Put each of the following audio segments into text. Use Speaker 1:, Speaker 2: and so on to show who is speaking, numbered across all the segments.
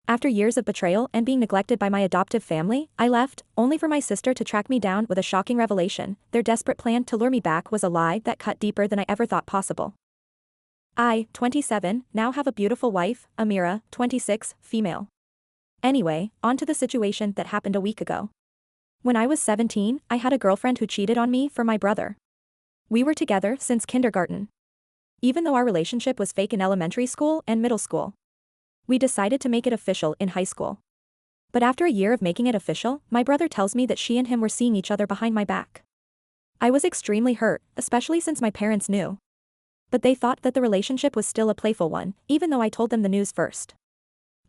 Speaker 1: After years of betrayal and being neglected by my adoptive family, I left, only for my sister to track me down with a shocking revelation. Their desperate plan to lure me back was a lie that cut deeper than I ever thought possible. I, 27, now have a beautiful wife, Amira, 26, female. Anyway, on to the situation that happened a week ago. When I was 17, I had a girlfriend who cheated on me for my brother. We were together since kindergarten. Even though our relationship was fake in elementary school and middle school. We decided to make it official in high school. But after a year of making it official, my brother tells me that she and him were seeing each other behind my back. I was extremely hurt, especially since my parents knew. But they thought that the relationship was still a playful one, even though I told them the news first.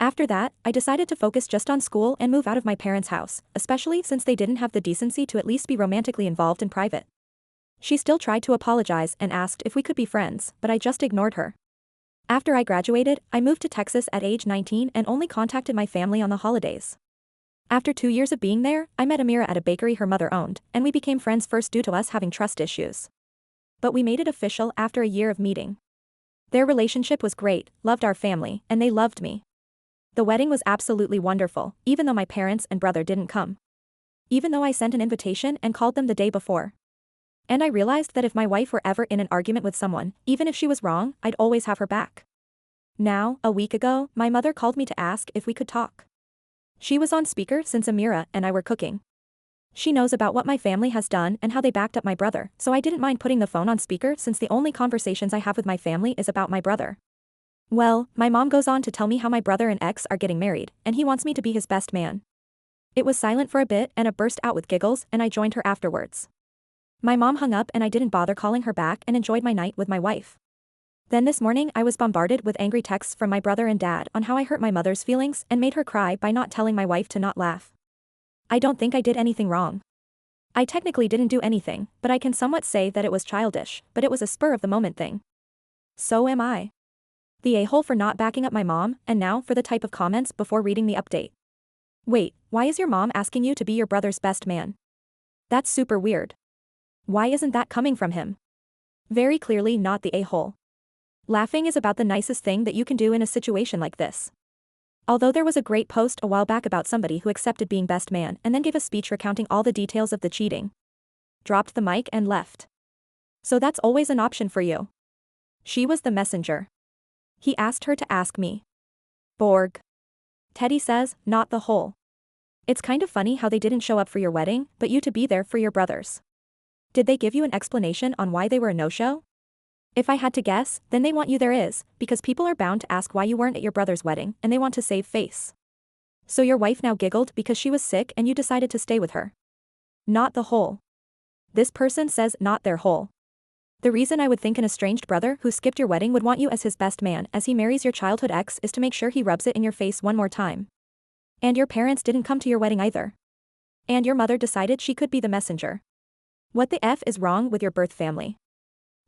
Speaker 1: After that, I decided to focus just on school and move out of my parents' house, especially since they didn't have the decency to at least be romantically involved in private. She still tried to apologize and asked if we could be friends, but I just ignored her. After I graduated, I moved to Texas at age 19 and only contacted my family on the holidays. After 2 years of being there, I met Amira at a bakery her mother owned, and we became friends first due to us having trust issues. But we made it official after a year of meeting. Their relationship was great, loved our family, and they loved me. The wedding was absolutely wonderful, even though my parents and brother didn't come. Even though I sent an invitation and called them the day before. And I realized that if my wife were ever in an argument with someone, even if she was wrong, I'd always have her back. Now, a week ago, my mother called me to ask if we could talk. She was on speaker since Amira and I were cooking. She knows about what my family has done and how they backed up my brother, so I didn't mind putting the phone on speaker since the only conversations I have with my family is about my brother. Well, my mom goes on to tell me how my brother and ex are getting married, and he wants me to be his best man. It was silent for a bit and I burst out with giggles and I joined her afterwards. My mom hung up and I didn't bother calling her back and enjoyed my night with my wife. Then this morning I was bombarded with angry texts from my brother and dad on how I hurt my mother's feelings and made her cry by not telling my wife to not laugh. I don't think I did anything wrong. I technically didn't do anything, but I can somewhat say that it was childish, but it was a spur-of-the-moment thing. So am I. The a-hole for not backing up my mom, and now for the type of comments before reading the update. Wait, why is your mom asking you to be your brother's best man? That's super weird. Why isn't that coming from him? Very clearly not the a-hole. Laughing is about the nicest thing that you can do in a situation like this. Although there was a great post a while back about somebody who accepted being best man and then gave a speech recounting all the details of the cheating. Dropped the mic and left. So that's always an option for you. She was the messenger. He asked her to ask me. Borg. Teddy says, not the hole. It's kind of funny how they didn't show up for your wedding, but you to be there for your brothers. Did they give you an explanation on why they were a no-show? If I had to guess, then they want you there because people are bound to ask why you weren't at your brother's wedding and they want to save face. So your wife now giggled because she was sick and you decided to stay with her. Not the hole. This person says not their hole. The reason I would think an estranged brother who skipped your wedding would want you as his best man as he marries your childhood ex is to make sure he rubs it in your face one more time. And your parents didn't come to your wedding either. And your mother decided she could be the messenger. What the F is wrong with your birth family?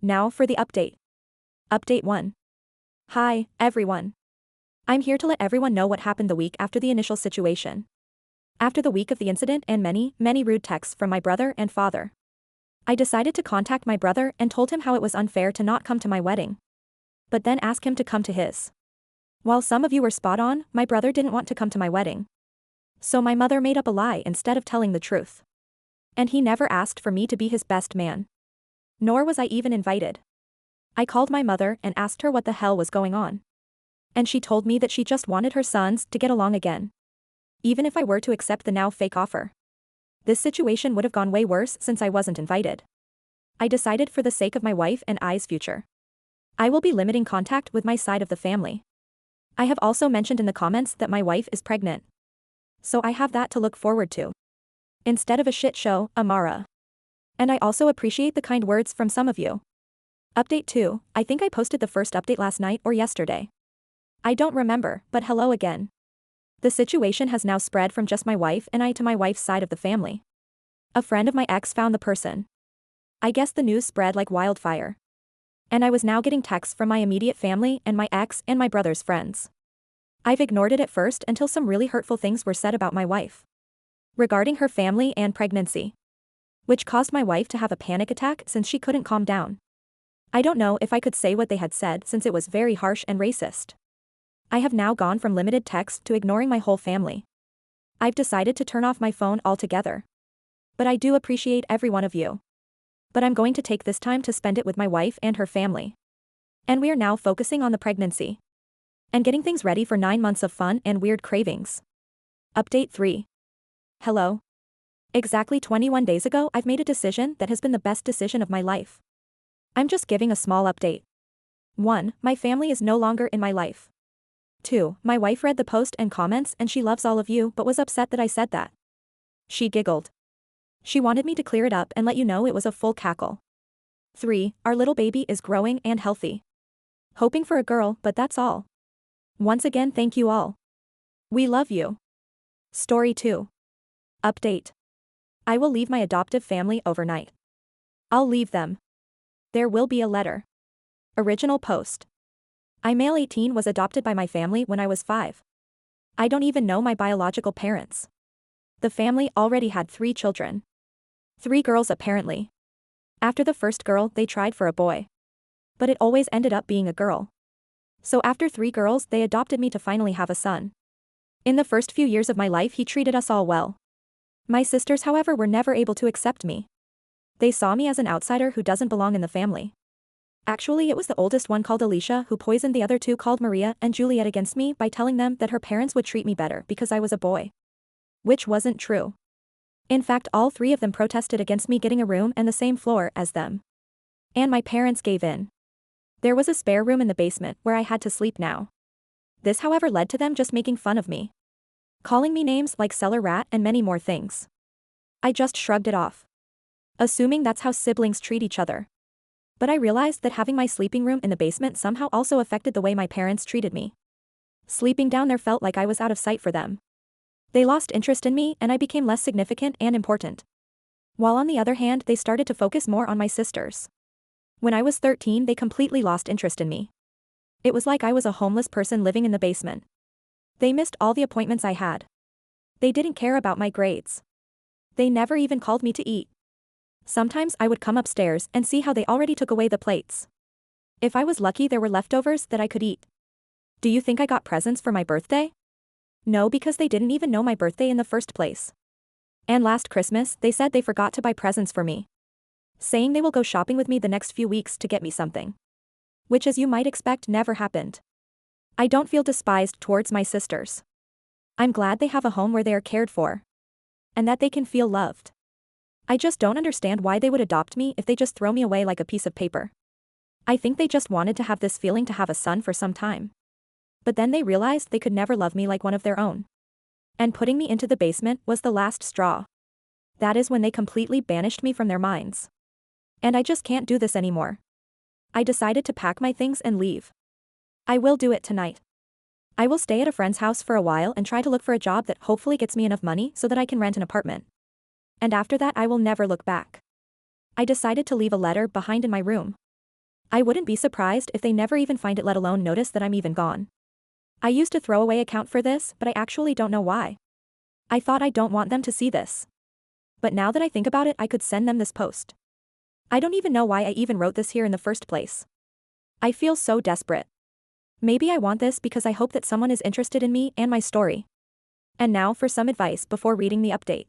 Speaker 1: Now for the update. Update 1. Hi, everyone. I'm here to let everyone know what happened the week after the initial situation. After the week of the incident and many rude texts from my brother and father. I decided to contact my brother and told him how it was unfair to not come to my wedding. But then ask him to come to his. While some of you were spot on, my brother didn't want to come to my wedding. So my mother made up a lie instead of telling the truth. And he never asked for me to be his best man. Nor was I even invited. I called my mother and asked her what the hell was going on. And she told me that she just wanted her sons to get along again. Even if I were to accept the now fake offer. This situation would have gone way worse since I wasn't invited. I decided for the sake of my wife and I's future. I will be limiting contact with my side of the family. I have also mentioned in the comments that my wife is pregnant. So I have that to look forward to. Instead of a shit show, Amara. And I also appreciate the kind words from some of you. Update 2, I think I posted the first update last night or yesterday. I don't remember, but hello again. The situation has now spread from just my wife and I to my wife's side of the family. A friend of my ex found the person. I guess the news spread like wildfire. And I was now getting texts from my immediate family and my ex and my brother's friends. I've ignored it at first until some really hurtful things were said about my wife. Regarding her family and pregnancy. Which caused my wife to have a panic attack since she couldn't calm down. I don't know if I could say what they had said since it was very harsh and racist. I have now gone from limited text to ignoring my whole family. I've decided to turn off my phone altogether. But I do appreciate every one of you. But I'm going to take this time to spend it with my wife and her family. And we are now focusing on the pregnancy. And getting things ready for 9 months of fun and weird cravings. Update 3. Hello. Exactly 21 days ago, I've made a decision that has been the best decision of my life. I'm just giving a small update. 1. My family is no longer in my life. 2. My wife read the post and comments and she loves all of you but was upset that I said that. She giggled. She wanted me to clear it up and let you know it was a full cackle. 3. Our little baby is growing and healthy. Hoping for a girl, but that's all. Once again, thank you all. We love you. Story 2. Update. I will leave my adoptive family overnight. I'll leave them. There will be a letter. Original post. I male 18 was adopted by my family when I was 5. I don't even know my biological parents. The family already had 3 children. 3 girls apparently. After the first girl, they tried for a boy. But it always ended up being a girl. So after 3 girls, they adopted me to finally have a son. In the first few years of my life, he treated us all well. My sisters, however, were never able to accept me. They saw me as an outsider who doesn't belong in the family. Actually, it was the oldest one called Alicia who poisoned the other 2 called Maria and Juliet against me by telling them that her parents would treat me better because I was a boy. Which wasn't true. In fact, all 3 of them protested against me getting a room and the same floor as them. And my parents gave in. There was a spare room in the basement where I had to sleep now. This, however, led to them just making fun of me. Calling me names like cellar rat and many more things. I just shrugged it off. Assuming that's how siblings treat each other. But I realized that having my sleeping room in the basement somehow also affected the way my parents treated me. Sleeping down there felt like I was out of sight for them. They lost interest in me and I became less significant and important. While on the other hand, they started to focus more on my sisters. When I was 13, they completely lost interest in me. It was like I was a homeless person living in the basement. They missed all the appointments I had. They didn't care about my grades. They never even called me to eat. Sometimes I would come upstairs and see how they already took away the plates. If I was lucky, there were leftovers that I could eat. Do you think I got presents for my birthday? No, because they didn't even know my birthday in the first place. And last Christmas, they said they forgot to buy presents for me. Saying they will go shopping with me the next few weeks to get me something. Which, as you might expect, never happened. I don't feel despised towards my sisters. I'm glad they have a home where they are cared for. And that they can feel loved. I just don't understand why they would adopt me if they just throw me away like a piece of paper. I think they just wanted to have this feeling to have a son for some time. But then they realized they could never love me like one of their own. And putting me into the basement was the last straw. That is when they completely banished me from their minds. And I just can't do this anymore. I decided to pack my things and leave. I will do it tonight. I will stay at a friend's house for a while and try to look for a job that hopefully gets me enough money so that I can rent an apartment. And after that, I will never look back. I decided to leave a letter behind in my room. I wouldn't be surprised if they never even find it, let alone notice that I'm even gone. I used a throwaway account for this, but I actually don't know why. I thought I don't want them to see this. But now that I think about it, I could send them this post. I don't even know why I even wrote this here in the first place. I feel so desperate. Maybe I want this because I hope that someone is interested in me and my story. And now for some advice before reading the update.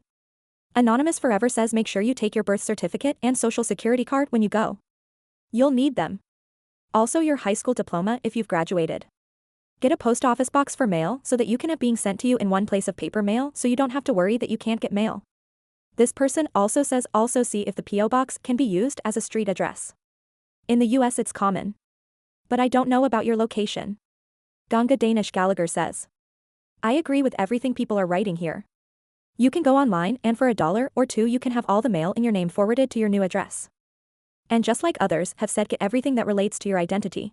Speaker 1: Anonymous Forever says make sure you take your birth certificate and social security card when you go. You'll need them. Also your high school diploma if you've graduated. Get a post office box for mail so that you can have being sent to you in one place of paper mail so you don't have to worry that you can't get mail. This person also says also see if the P.O. box can be used as a street address. In the US it's common. But I don't know about your location. Ganga Danish Gallagher says. I agree with everything people are writing here. You can go online and for $1 or $2 you can have all the mail in your name forwarded to your new address. And just like others have said, get everything that relates to your identity.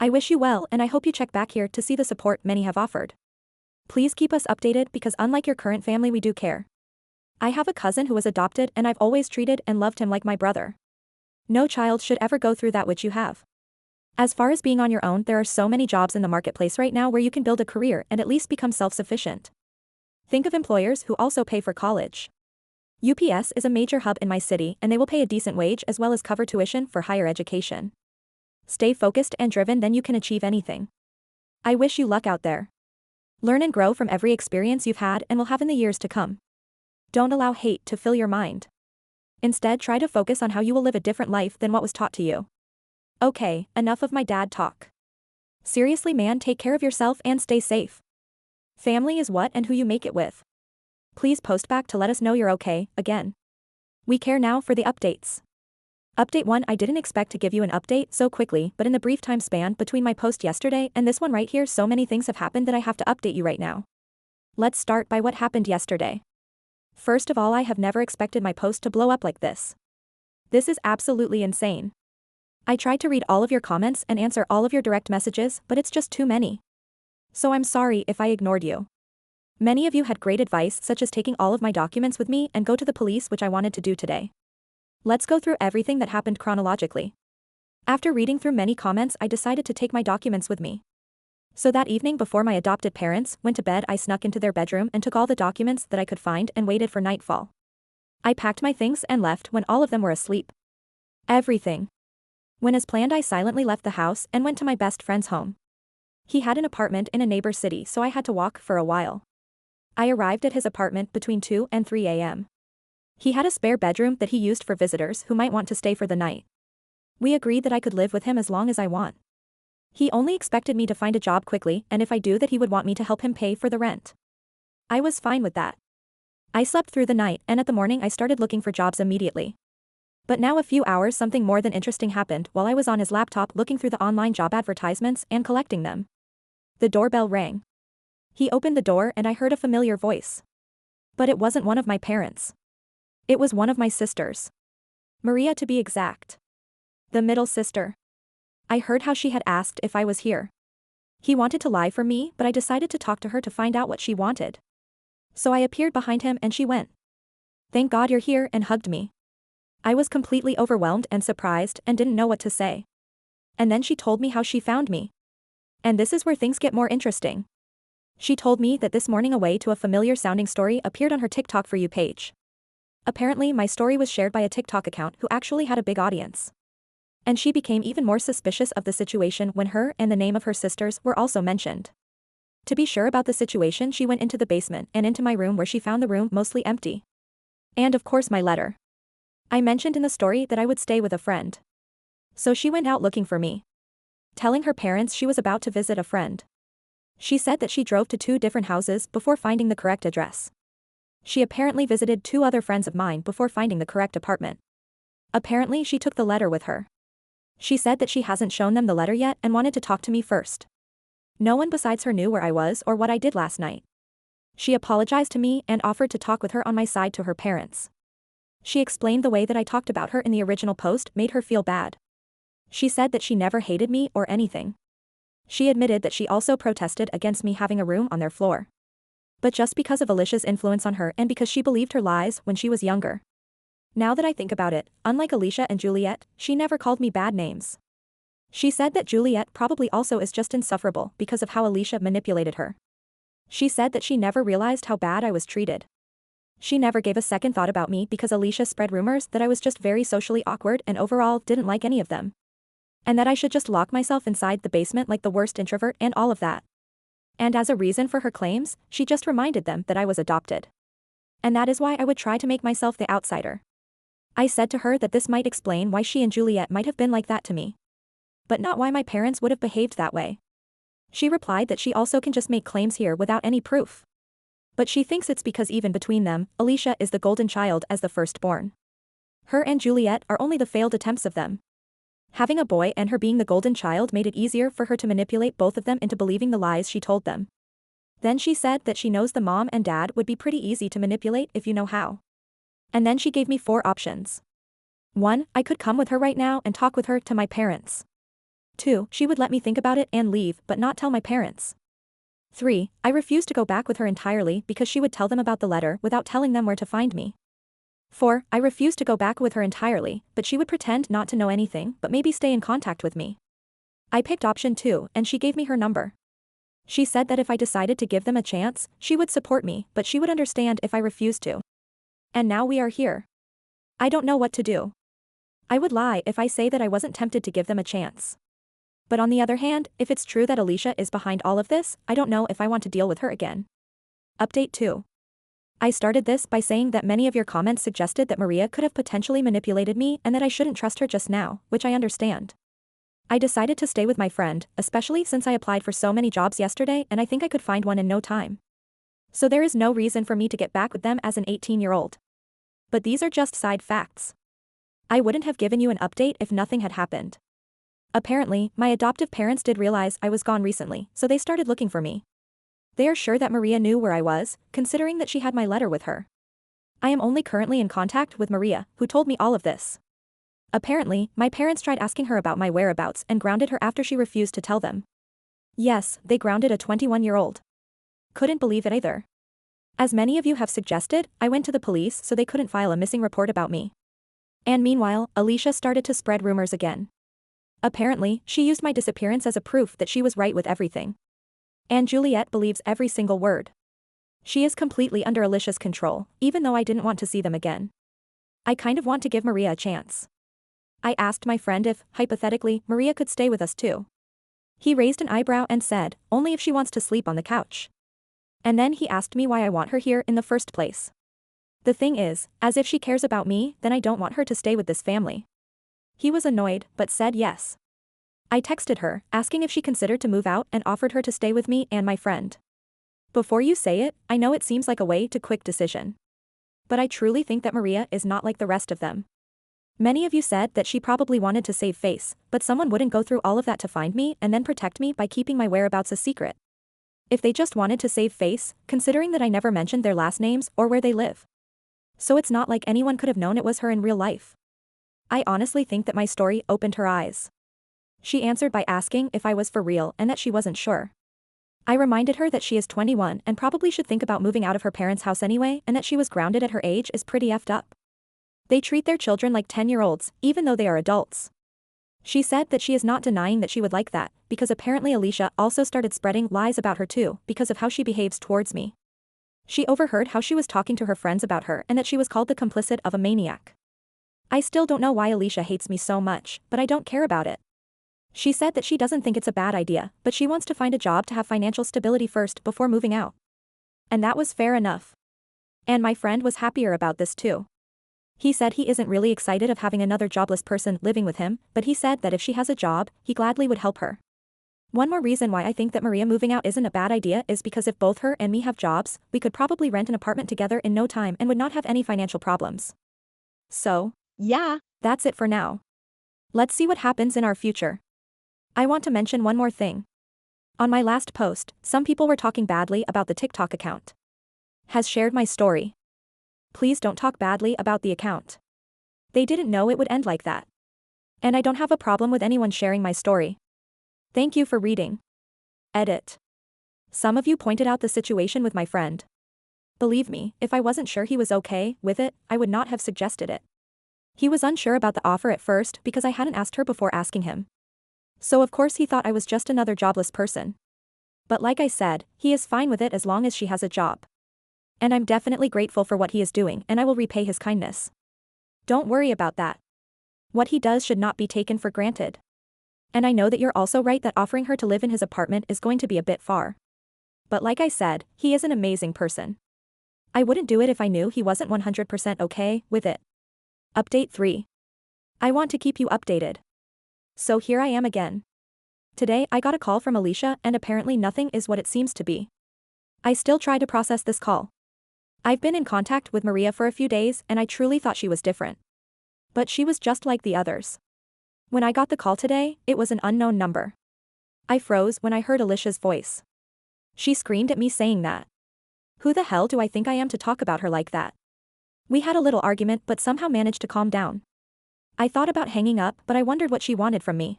Speaker 1: I wish you well and I hope you check back here to see the support many have offered. Please keep us updated because unlike your current family we do care. I have a cousin who was adopted and I've always treated and loved him like my brother. No child should ever go through that which you have. As far as being on your own, there are so many jobs in the marketplace right now where you can build a career and at least become self-sufficient. Think of employers who also pay for college. UPS is a major hub in my city and they will pay a decent wage as well as cover tuition for higher education. Stay focused and driven, then you can achieve anything. I wish you luck out there. Learn and grow from every experience you've had and will have in the years to come. Don't allow hate to fill your mind. Instead, try to focus on how you will live a different life than what was taught to you. Okay, enough of my dad talk. Seriously, man, take care of yourself and stay safe. Family is what and who you make it with. Please post back to let us know you're okay, again. We care now for the updates. Update 1. I didn't expect to give you an update so quickly, but in the brief time span between my post yesterday and this one right here, so many things have happened that I have to update you right now. Let's start by what happened yesterday. First of all, I have never expected my post to blow up like this. This is absolutely insane. I tried to read all of your comments and answer all of your direct messages, but it's just too many. So I'm sorry if I ignored you. Many of you had great advice, such as taking all of my documents with me and go to the police, which I wanted to do today. Let's go through everything that happened chronologically. After reading through many comments, I decided to take my documents with me. So that evening before my adopted parents went to bed, I snuck into their bedroom and took all the documents that I could find and waited for nightfall. I packed my things and left when all of them were asleep. Everything. When as planned, I silently left the house and went to my best friend's home. He had an apartment in a neighbor city, so I had to walk for a while. I arrived at his apartment between 2 and 3 a.m. He had a spare bedroom that he used for visitors who might want to stay for the night. We agreed that I could live with him as long as I want. He only expected me to find a job quickly, and if I do that, he would want me to help him pay for the rent. I was fine with that. I slept through the night, and at the morning I started looking for jobs immediately. But now a few hours, something more than interesting happened while I was on his laptop looking through the online job advertisements and collecting them. The doorbell rang. He opened the door and I heard a familiar voice. But it wasn't one of my parents. It was one of my sisters. Maria, to be exact. The middle sister. I heard how she had asked if I was here. He wanted to lie for me, but I decided to talk to her to find out what she wanted. So I appeared behind him and she went, "Thank God you're here," and hugged me. I was completely overwhelmed and surprised and didn't know what to say. And then she told me how she found me. And this is where things get more interesting. She told me that this morning a way to a familiar sounding story appeared on her TikTok For You page. Apparently my story was shared by a TikTok account who actually had a big audience. And she became even more suspicious of the situation when her and the name of her sisters were also mentioned. To be sure about the situation, she went into the basement and into my room, where she found the room mostly empty. And of course my letter. I mentioned in the story that I would stay with a friend. So she went out looking for me, telling her parents she was about to visit a friend. She said that she drove to 2 different houses before finding the correct address. She apparently visited 2 other friends of mine before finding the correct apartment. Apparently she took the letter with her. She said that she hasn't shown them the letter yet and wanted to talk to me first. No one besides her knew where I was or what I did last night. She apologized to me and offered to talk with her on my side to her parents. She explained the way that I talked about her in the original post made her feel bad. She said that she never hated me or anything. She admitted that she also protested against me having a room on their floor. But just because of Alicia's influence on her and because she believed her lies when she was younger. Now that I think about it, unlike Alicia and Juliet, she never called me bad names. She said that Juliet probably also is just insufferable because of how Alicia manipulated her. She said that she never realized how bad I was treated. She never gave a second thought about me because Alicia spread rumors that I was just very socially awkward and overall didn't like any of them. And that I should just lock myself inside the basement like the worst introvert and all of that. And as a reason for her claims, she just reminded them that I was adopted. And that is why I would try to make myself the outsider. I said to her that this might explain why she and Juliet might have been like that to me. But not why my parents would have behaved that way. She replied that she also can just make claims here without any proof. But she thinks it's because even between them, Alicia is the golden child as the firstborn. Her and Juliet are only the failed attempts of them. Having a boy and her being the golden child made it easier for her to manipulate both of them into believing the lies she told them. Then she said that she knows the mom and dad would be pretty easy to manipulate if you know how. And then she gave me 4 options. 1. I could come with her right now and talk with her to my parents. 2. She would let me think about it and leave but not tell my parents. 3. I refused to go back with her entirely because she would tell them about the letter without telling them where to find me. 4. I refused to go back with her entirely, but she would pretend not to know anything but maybe stay in contact with me. I picked option 2 and she gave me her number. She said that if I decided to give them a chance, she would support me, but she would understand if I refused to. And now we are here. I don't know what to do. I would lie if I say that I wasn't tempted to give them a chance. But on the other hand, if it's true that Alicia is behind all of this, I don't know if I want to deal with her again. Update 2. I started this by saying that many of your comments suggested that Maria could have potentially manipulated me and that I shouldn't trust her just now, which I understand. I decided to stay with my friend, especially since I applied for so many jobs yesterday and I think I could find one in no time. So there is no reason for me to get back with them as an 18-year-old. But these are just side facts. I wouldn't have given you an update if nothing had happened. Apparently, my adoptive parents did realize I was gone recently, so they started looking for me. They are sure that Maria knew where I was, considering that she had my letter with her. I am only currently in contact with Maria, who told me all of this. Apparently, my parents tried asking her about my whereabouts and grounded her after she refused to tell them. Yes, they grounded a 21-year-old. Couldn't believe it either. As many of you have suggested, I went to the police so they couldn't file a missing report about me. And meanwhile, Alicia started to spread rumors again. Apparently, she used my disappearance as a proof that she was right with everything. And Juliet believes every single word. She is completely under Alicia's control, even though I didn't want to see them again. I kind of want to give Maria a chance. I asked my friend if, hypothetically, Maria could stay with us too. He raised an eyebrow and said, only if she wants to sleep on the couch. And then he asked me why I want her here in the first place. The thing is, as if she cares about me, then I don't want her to stay with this family. He was annoyed, but said yes. I texted her, asking if she considered to move out and offered her to stay with me and my friend. Before you say it, I know it seems like a way to quick decision. But I truly think that Maria is not like the rest of them. Many of you said that she probably wanted to save face, but someone wouldn't go through all of that to find me and then protect me by keeping my whereabouts a secret. If they just wanted to save face, considering that I never mentioned their last names or where they live. So it's not like anyone could have known it was her in real life. I honestly think that my story opened her eyes. She answered by asking if I was for real and that she wasn't sure. I reminded her that she is 21 and probably should think about moving out of her parents' house anyway and that she was grounded at her age is pretty effed up. They treat their children like 10-year-olds, even though they are adults. She said that she is not denying that she would like that, because apparently Alicia also started spreading lies about her too, because of how she behaves towards me. She overheard how she was talking to her friends about her and that she was called the complicit of a maniac. I still don't know why Alicia hates me so much, but I don't care about it. She said that she doesn't think it's a bad idea, but she wants to find a job to have financial stability first before moving out. And that was fair enough. And my friend was happier about this too. He said he isn't really excited of having another jobless person living with him, but he said that if she has a job, he gladly would help her. One more reason why I think that Maria moving out isn't a bad idea is because if both her and me have jobs, we could probably rent an apartment together in no time and would not have any financial problems. So, yeah, that's it for now. Let's see what happens in our future. I want to mention one more thing. On my last post, some people were talking badly about the TikTok account. Has shared my story. Please don't talk badly about the account. They didn't know it would end like that. And I don't have a problem with anyone sharing my story. Thank you for reading. Edit. Some of you pointed out the situation with my friend. Believe me, if I wasn't sure he was okay with it, I would not have suggested it. He was unsure about the offer at first because I hadn't asked her before asking him. So of course he thought I was just another jobless person. But like I said, he is fine with it as long as she has a job. And I'm definitely grateful for what he is doing and I will repay his kindness. Don't worry about that. What he does should not be taken for granted. And I know that you're also right that offering her to live in his apartment is going to be a bit far. But like I said, he is an amazing person. I wouldn't do it if I knew he wasn't 100% okay with it. Update 3. I want to keep you updated. So here I am again. Today I got a call from Alicia and apparently nothing is what it seems to be. I still try to process this call. I've been in contact with Maria for a few days and I truly thought she was different. But she was just like the others. When I got the call today, it was an unknown number. I froze when I heard Alicia's voice. She screamed at me saying that. Who the hell do I think I am to talk about her like that? We had a little argument but somehow managed to calm down. I thought about hanging up but I wondered what she wanted from me.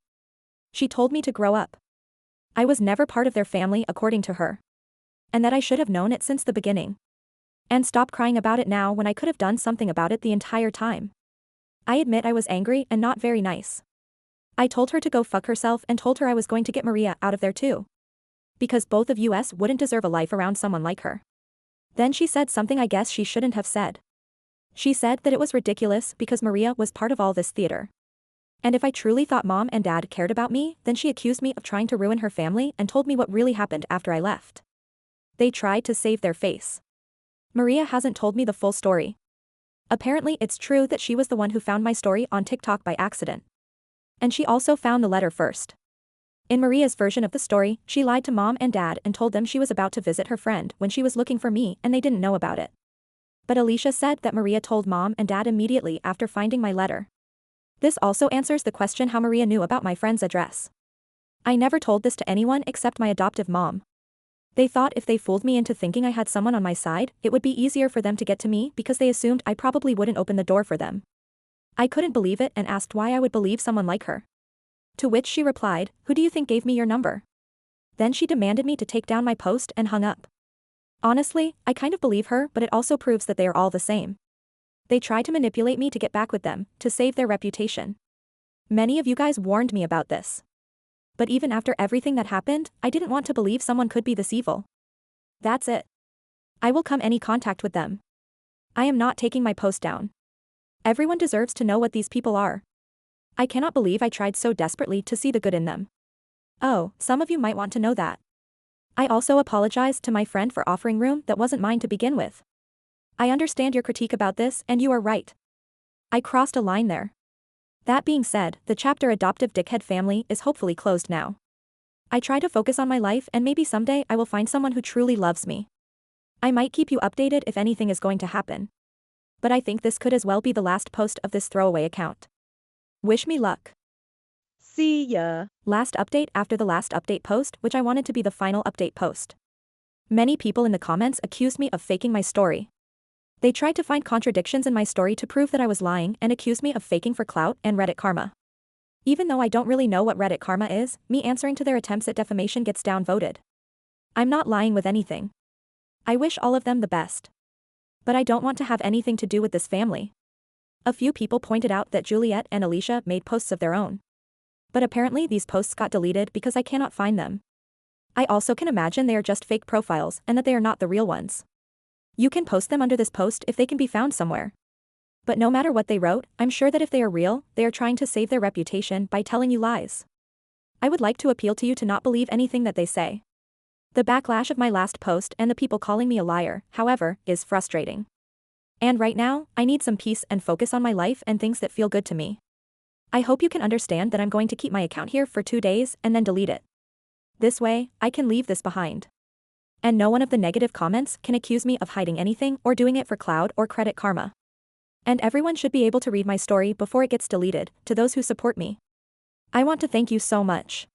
Speaker 1: She told me to grow up. I was never part of their family according to her. And that I should have known it since the beginning. And stop crying about it now when I could have done something about it the entire time. I admit I was angry and not very nice. I told her to go fuck herself and told her I was going to get Maria out of there too. Because both of us wouldn't deserve a life around someone like her. Then she said something I guess she shouldn't have said. She said that it was ridiculous because Maria was part of all this theater. And if I truly thought mom and dad cared about me, then she accused me of trying to ruin her family and told me what really happened after I left. They tried to save their face. Maria hasn't told me the full story. Apparently it's true that she was the one who found my story on TikTok by accident. And she also found the letter first. In Maria's version of the story, she lied to mom and dad and told them she was about to visit her friend when she was looking for me and they didn't know about it. But Alicia said that Maria told mom and dad immediately after finding my letter. This also answers the question how Maria knew about my friend's address. I never told this to anyone except my adoptive mom. They thought if they fooled me into thinking I had someone on my side, it would be easier for them to get to me because they assumed I probably wouldn't open the door for them. I couldn't believe it and asked why I would believe someone like her. To which she replied, "Who do you think gave me your number?" Then she demanded me to take down my post and hung up. Honestly, I kind of believe her, but it also proves that they are all the same. They tried to manipulate me to get back with them, to save their reputation. Many of you guys warned me about this. But even after everything that happened, I didn't want to believe someone could be this evil. That's it. I will come any contact with them. I am not taking my post down. Everyone deserves to know what these people are. I cannot believe I tried so desperately to see the good in them. Oh, some of you might want to know that. I also apologized to my friend for offering room that wasn't mine to begin with. I understand your critique about this and you are right. I crossed a line there. That being said, the chapter Adoptive Dickhead Family is hopefully closed now. I try to focus on my life and maybe someday I will find someone who truly loves me. I might keep you updated if anything is going to happen. But I think this could as well be the last post of this throwaway account. Wish me luck. See ya. Last update after the last update post, which I wanted to be the final update post. Many people in the comments accused me of faking my story. They tried to find contradictions in my story to prove that I was lying and accused me of faking for clout and Reddit karma. Even though I don't really know what Reddit karma is, me answering to their attempts at defamation gets downvoted. I'm not lying with anything. I wish all of them the best. But I don't want to have anything to do with this family. A few people pointed out that Juliet and Alicia made posts of their own. But apparently these posts got deleted because I cannot find them. I also can imagine they are just fake profiles and that they are not the real ones. You can post them under this post if they can be found somewhere. But no matter what they wrote, I'm sure that if they are real, they are trying to save their reputation by telling you lies. I would like to appeal to you to not believe anything that they say. The backlash of my last post and the people calling me a liar, however, is frustrating. And right now, I need some peace and focus on my life and things that feel good to me. I hope you can understand that I'm going to keep my account here for 2 days and then delete it. This way, I can leave this behind. And no one of the negative comments can accuse me of hiding anything or doing it for clout or credit karma. And everyone should be able to read my story before it gets deleted, to those who support me. I want to thank you so much.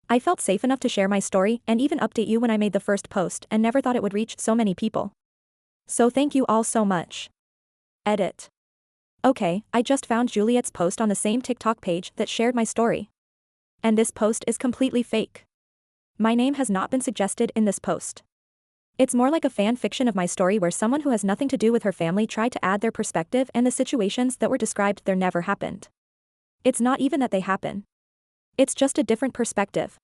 Speaker 1: I felt safe enough to share my story and even update you when I made the first post and never thought it would reach so many people. So thank you all so much. Edit. Okay, I just found Juliet's post on the same TikTok page that shared my story. And this post is completely fake. My name has not been suggested in this post. It's more like a fan fiction of my story where someone who has nothing to do with her family tried to add their perspective and the situations that were described there never happened. It's not even that they happen. It's just a different perspective.